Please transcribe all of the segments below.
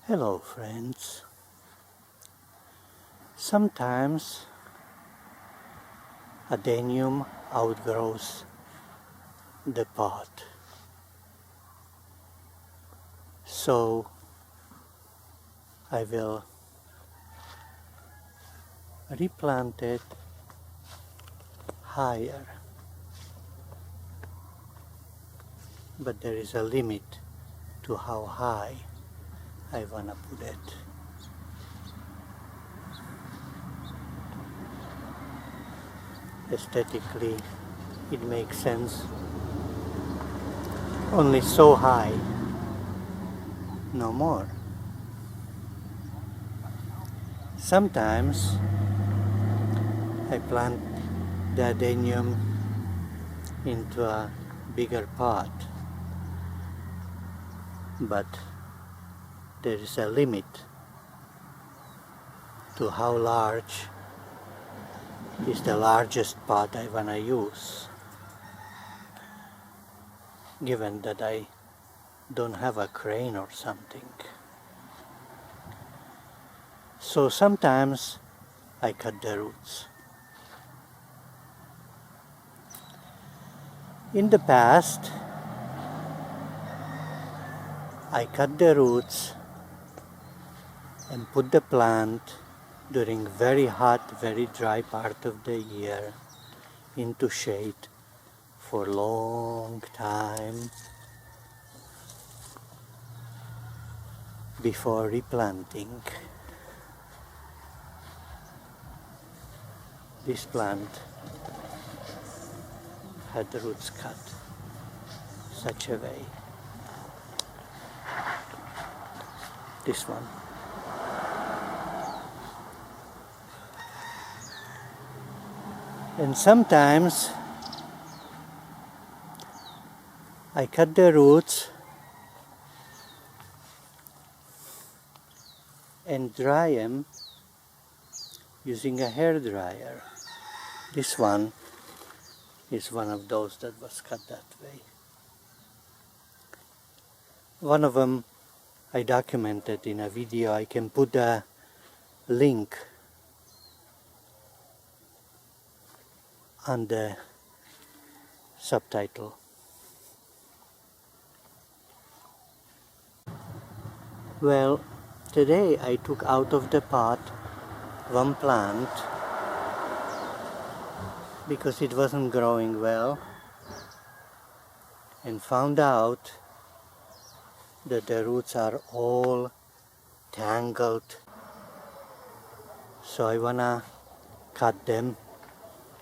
Hello friends. Sometimes Adenium outgrows the pot, so I will replant it higher, but there is a limit to how high I wanna put it. Aesthetically, it makes sense only so high, no more. Sometimes I plant the Adenium into a bigger pot, but there is a limit to how large is the largest pot I wanna use, given that I don't have a crane or something. So sometimes I cut the roots. In the past, I cut the roots and put the plant during very hot, very dry part of the year into shade for a long time before replanting. This plant had the roots cut such a way. This one. And sometimes I cut the roots and dry them using a hair dryer. This one is one of those that was cut that way. One of them I documented in a video. I can put a link on the subtitle. Well, today I took out of the pot one plant because it wasn't growing well, and found out that the roots are all tangled, so I wanna cut them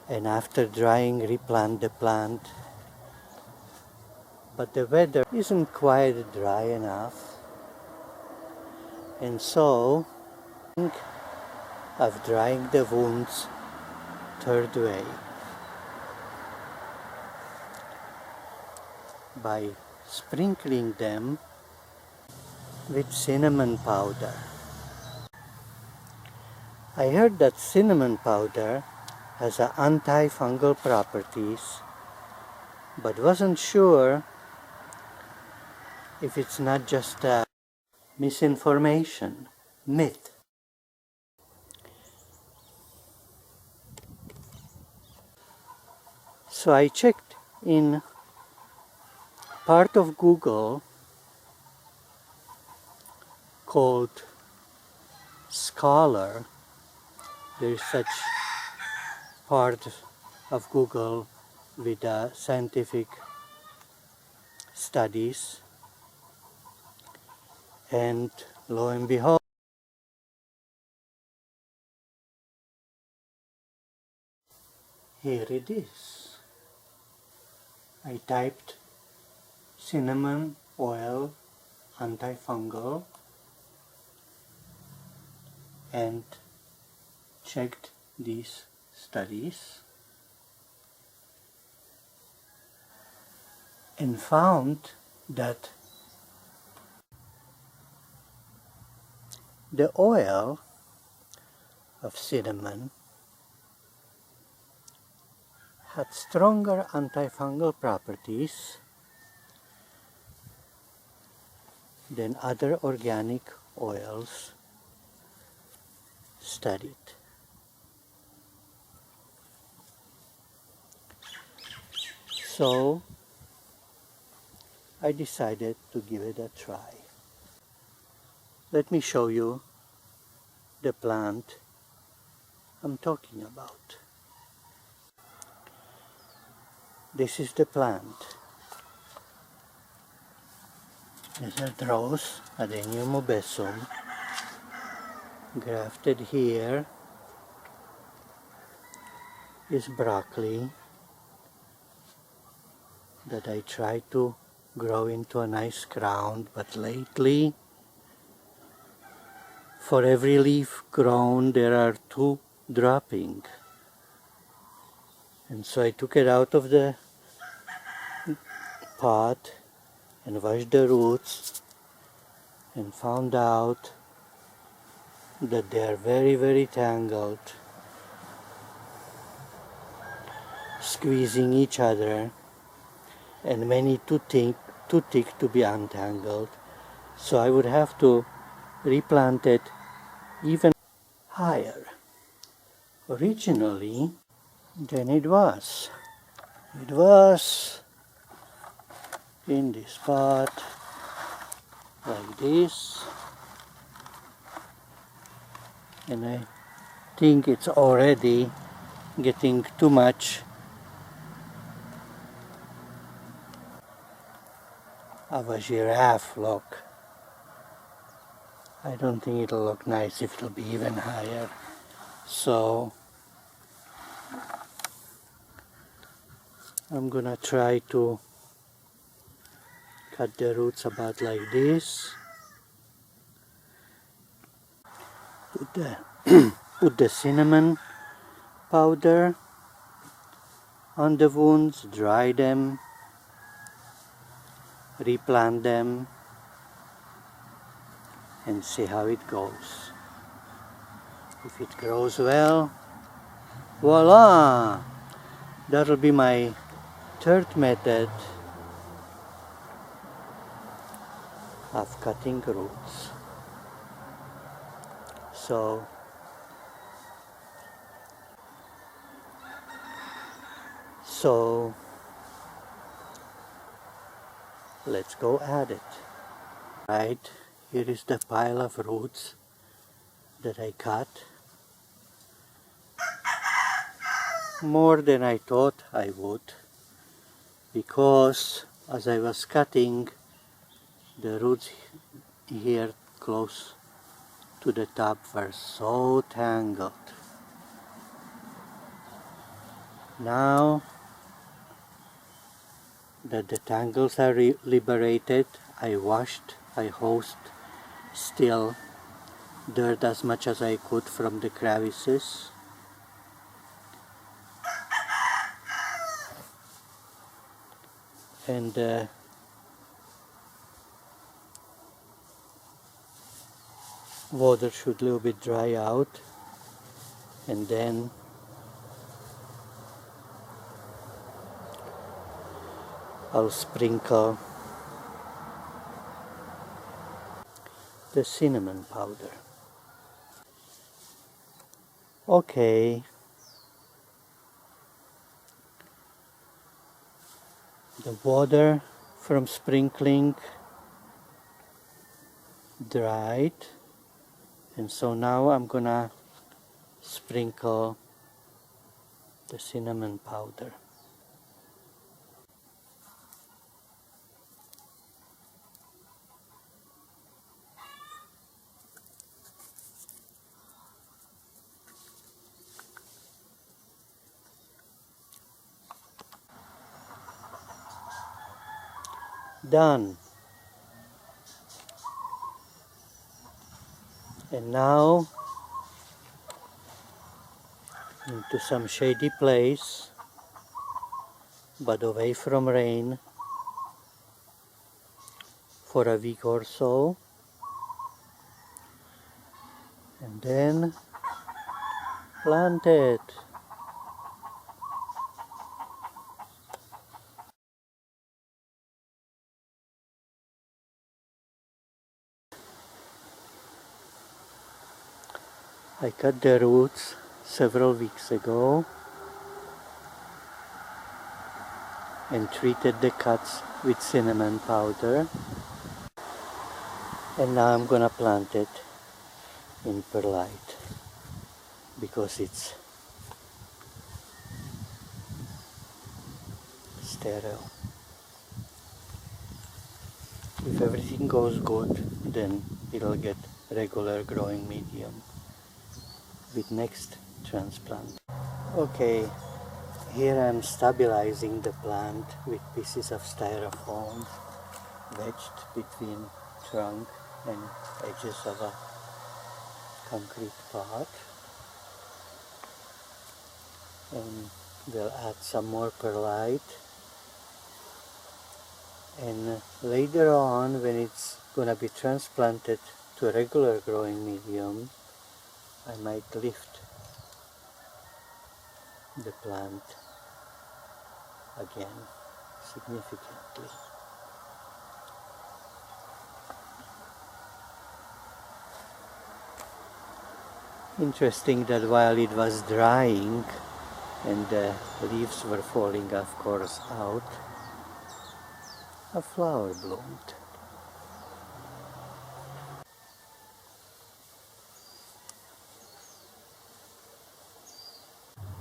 and after drying replant the plant. But the weather isn't quite dry enough, and so I think of drying the wounds third way, by sprinkling them with cinnamon powder. I heard that cinnamon powder has antifungal properties, but wasn't sure if it's not just a misinformation, myth. So I checked in part of Google called Scholar. There is such part of Google with scientific studies, and lo and behold, here it is. I typed cinnamon oil antifungal and checked these studies and found that the oil of cinnamon had stronger antifungal properties than other organic oils studied. So I decided to give it a try. Let me show you the plant I'm talking about. This is the plant. This is a rose, Adenium obesum, grafted here is broccoli that I try to grow into a nice crown, but lately for every leaf grown there are 2 dropping, and so I took it out of the pot and washed the roots and found out that they are very tangled, squeezing each other, and many too thick to be untangled. So I would have to replant it even higher originally than it was. It was in this pot like this, and I think it's already getting too much of a giraffe look. I don't think it'll look nice if it'll be even higher. So I'm gonna try to cut the roots about like this. Put the cinnamon powder on the wounds, dry them, replant them, and see how it goes. If it grows well, voila! That'll be my 3rd method of cutting roots. So let's go at it. Right, here is the pile of roots that I cut. More than I thought I would, because as I was cutting, the roots here close to the top were so tangled. Now that the tangles are liberated, I washed, I hosed still dirt as much as I could from the crevices. And water should a little bit dry out, and then I'll sprinkle the cinnamon powder. Okay, the water from sprinkling dried, and so now I'm gonna sprinkle the cinnamon powder. Done. And now into some shady place, but away from rain, for a week or so, and then plant it. I cut the roots several weeks ago and treated the cuts with cinnamon powder, and now I'm gonna plant it in perlite because it's sterile. If everything goes good, then it'll get regular growing medium with next transplant. Okay, here I'm stabilizing the plant with pieces of styrofoam wedged between trunk and edges of a concrete pot, and we'll add some more perlite, and later on when it's gonna be transplanted to a regular growing medium, I might lift the plant again significantly. Interesting that while it was drying and the leaves were falling, of course, out, a flower bloomed.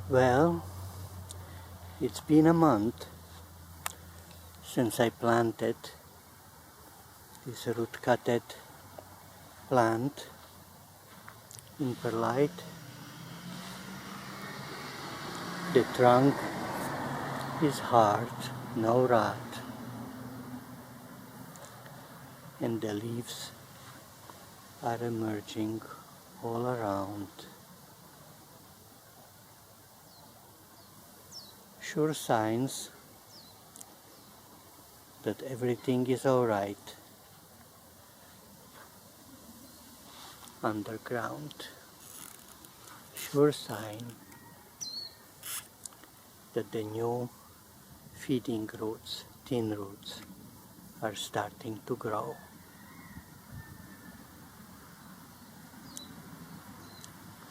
Well, it's been a month since I planted this root-cutted plant in perlite. The trunk is hard, no rot, and the leaves are emerging all around. Sure signs that everything is alright underground. Sure sign that the new feeding roots, thin roots, are starting to grow.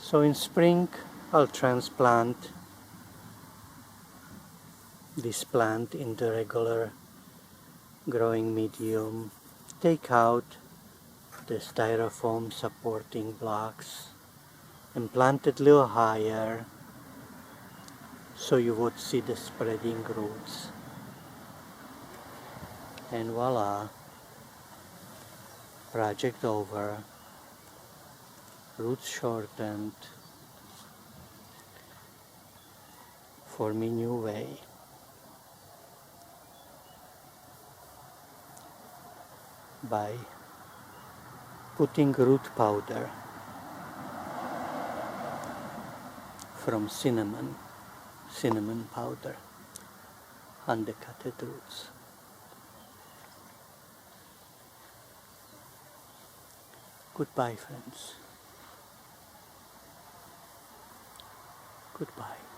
So in spring I'll transplant this plant in the regular growing medium, take out the styrofoam supporting blocks and plant it a little higher so you would see the spreading roots, and voila, project over, roots shortened, form a new way. By putting root powder from cinnamon powder on the cutted roots. Goodbye, friends. Goodbye.